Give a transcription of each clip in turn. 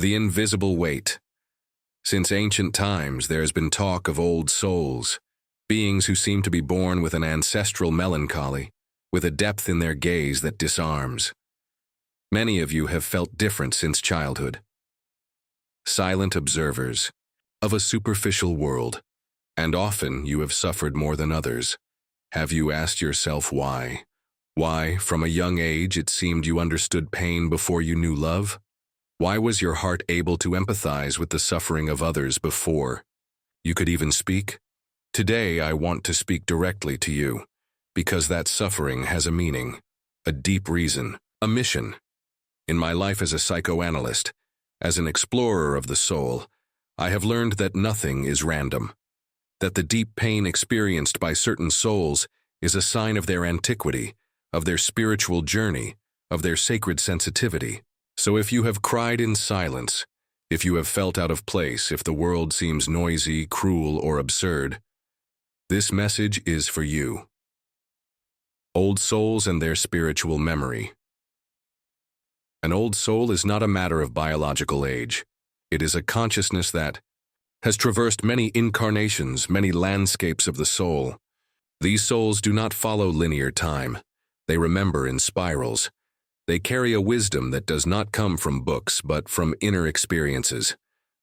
The invisible weight. Since ancient times, there has been talk of old souls, beings who seem to be born with an ancestral melancholy, with a depth in their gaze that disarms. Many of you have felt different since childhood. Silent observers of a superficial world, and often you have suffered more than others. Have you asked yourself why? Why, from a young age, it seemed you understood pain before you knew love? Why was your heart able to empathize with the suffering of others before you could even speak? Today, I want to speak directly to you, because that suffering has a meaning, a deep reason, a mission. In my life as a psychoanalyst, as an explorer of the soul, I have learned that nothing is random, that the deep pain experienced by certain souls is a sign of their antiquity, of their spiritual journey, of their sacred sensitivity. So if you have cried in silence, if you have felt out of place, if the world seems noisy, cruel, or absurd, this message is for you. Old souls and their spiritual memory. An old soul is not a matter of biological age. It is a consciousness that has traversed many incarnations, many landscapes of the soul. These souls do not follow linear time. They remember in spirals. They carry a wisdom that does not come from books, but from inner experiences.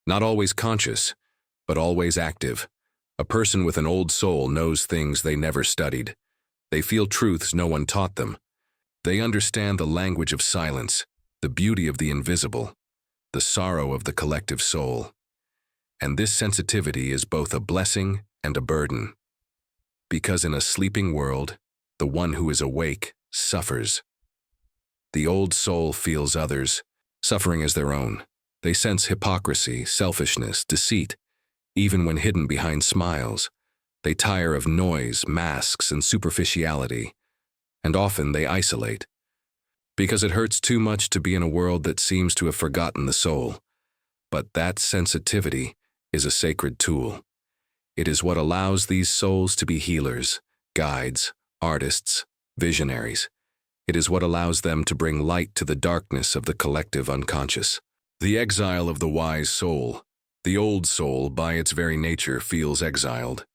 Not always conscious, but always active. A person with an old soul knows things they never studied. They feel truths no one taught them. They understand the language of silence, the beauty of the invisible, the sorrow of the collective soul. And this sensitivity is both a blessing and a burden. Because in a sleeping world, the one who is awake suffers. The old soul feels others, suffering as their own. They sense hypocrisy, selfishness, deceit, even when hidden behind smiles. They tire of noise, masks, and superficiality, and often they isolate. Because it hurts too much to be in a world that seems to have forgotten the soul. But that sensitivity is a sacred tool. It is what allows these souls to be healers, guides, artists, visionaries. It is what allows them to bring light to the darkness of the collective unconscious. The exile of the wise soul. The old soul, by its very nature, feels exiled.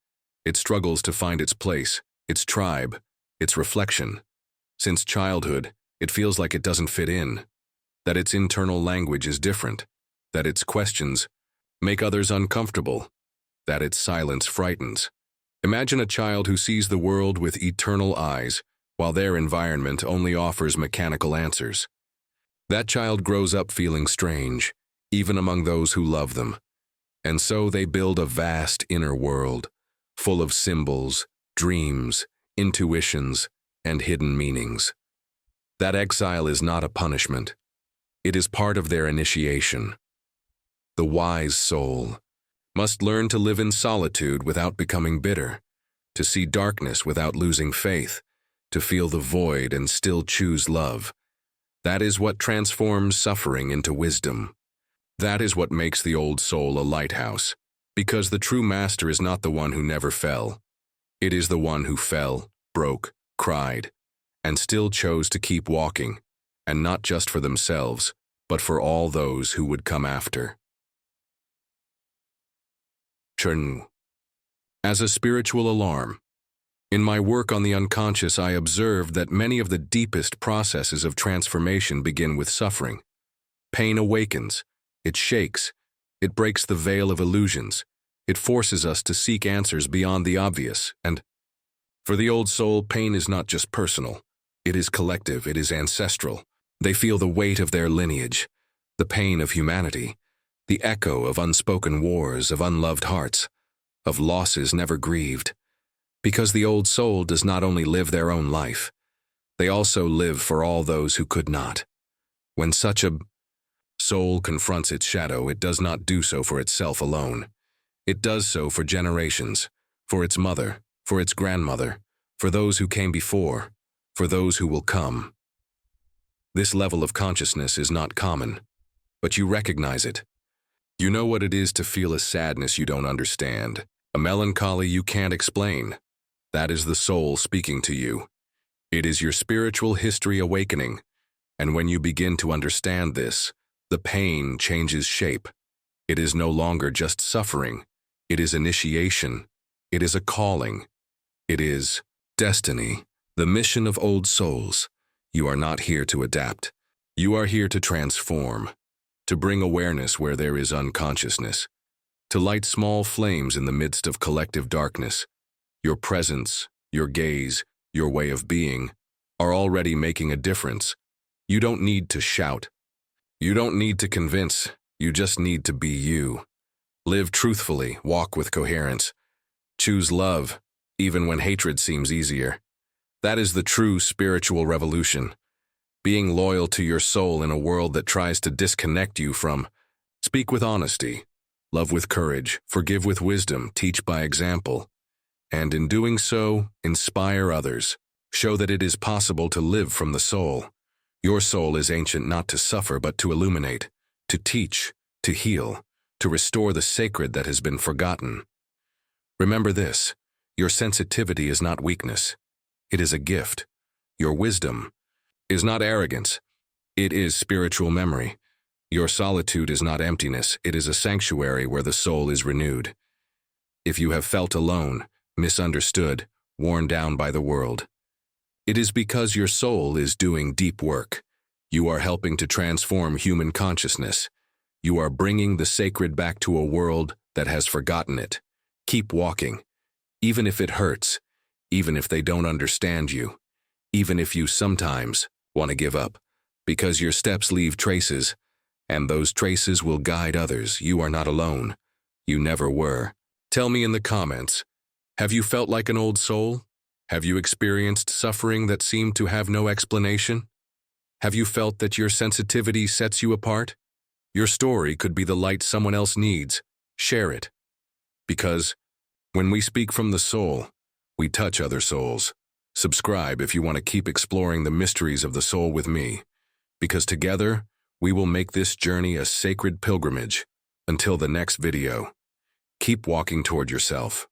It struggles to find its place, its tribe, its reflection. Since childhood, it feels like it doesn't fit in, that its internal language is different, that its questions make others uncomfortable, that its silence frightens. Imagine a child who sees the world with eternal eyes, while their environment only offers mechanical answers. That child grows up feeling strange, even among those who love them. And so they build a vast inner world, full of symbols, dreams, intuitions, and hidden meanings. That exile is not a punishment. It is part of their initiation. The wise soul must learn to live in solitude without becoming bitter, to see darkness without losing faith, to feel the void and still choose love. That is what transforms suffering into wisdom. That is what makes the old soul a lighthouse, because the true master is not the one who never fell. It is the one who fell, broke, cried, and still chose to keep walking, and not just for themselves, but for all those who would come after. Jung. As a spiritual alarm. In my work on the unconscious, I observed that many of the deepest processes of transformation begin with suffering. Pain awakens, it shakes, it breaks the veil of illusions, it forces us to seek answers beyond the obvious, and for the old soul, pain is not just personal, it is collective, it is ancestral. They feel the weight of their lineage, the pain of humanity, the echo of unspoken wars, of unloved hearts, of losses never grieved. Because the old soul does not only live their own life, they also live for all those who could not. When such a soul confronts its shadow, it does not do so for itself alone. It does so for generations, for its mother, for its grandmother, for those who came before, for those who will come. This level of consciousness is not common, but you recognize it. You know what it is to feel a sadness you don't understand, a melancholy you can't explain. That is the soul speaking to you. It is your spiritual history awakening, and when you begin to understand this, The pain changes shape. It is no longer just suffering. It is initiation. It is a calling. It is destiny, the mission of old souls. You are not here to adapt. You are here to transform, to bring awareness where there is unconsciousness, to light small flames in the midst of collective darkness. Your presence, your gaze, your way of being are already making a difference. You don't need to shout. You don't need to convince. You just need to be you. Live truthfully, walk with coherence. Choose love, even when hatred seems easier. That is the true spiritual revolution. Being loyal to your soul in a world that tries to disconnect you from. Speak with honesty, love with courage, forgive with wisdom, teach by example. And in doing so, inspire others. Show that it is possible to live from the soul. Your soul is ancient not to suffer but to illuminate, to teach, to heal, to restore the sacred that has been forgotten. Remember this, your sensitivity is not weakness. It is a gift. Your wisdom is not arrogance. It is spiritual memory. Your solitude is not emptiness. It is a sanctuary where the soul is renewed. If you have felt alone, misunderstood, worn down by the world, it is because your soul is doing deep work. You are helping to transform human consciousness. You are bringing the sacred back to a world that has forgotten it. Keep walking, even if it hurts, even if they don't understand you, even if you sometimes want to give up, because your steps leave traces, and those traces will guide others. You are not alone. You never were. Tell me in the comments, have you felt like an old soul? Have you experienced suffering that seemed to have no explanation? Have you felt that your sensitivity sets you apart? Your story could be the light someone else needs. Share it. Because when we speak from the soul, we touch other souls. Subscribe if you want to keep exploring the mysteries of the soul with me, because together we will make this journey a sacred pilgrimage. Until the next video, keep walking toward yourself.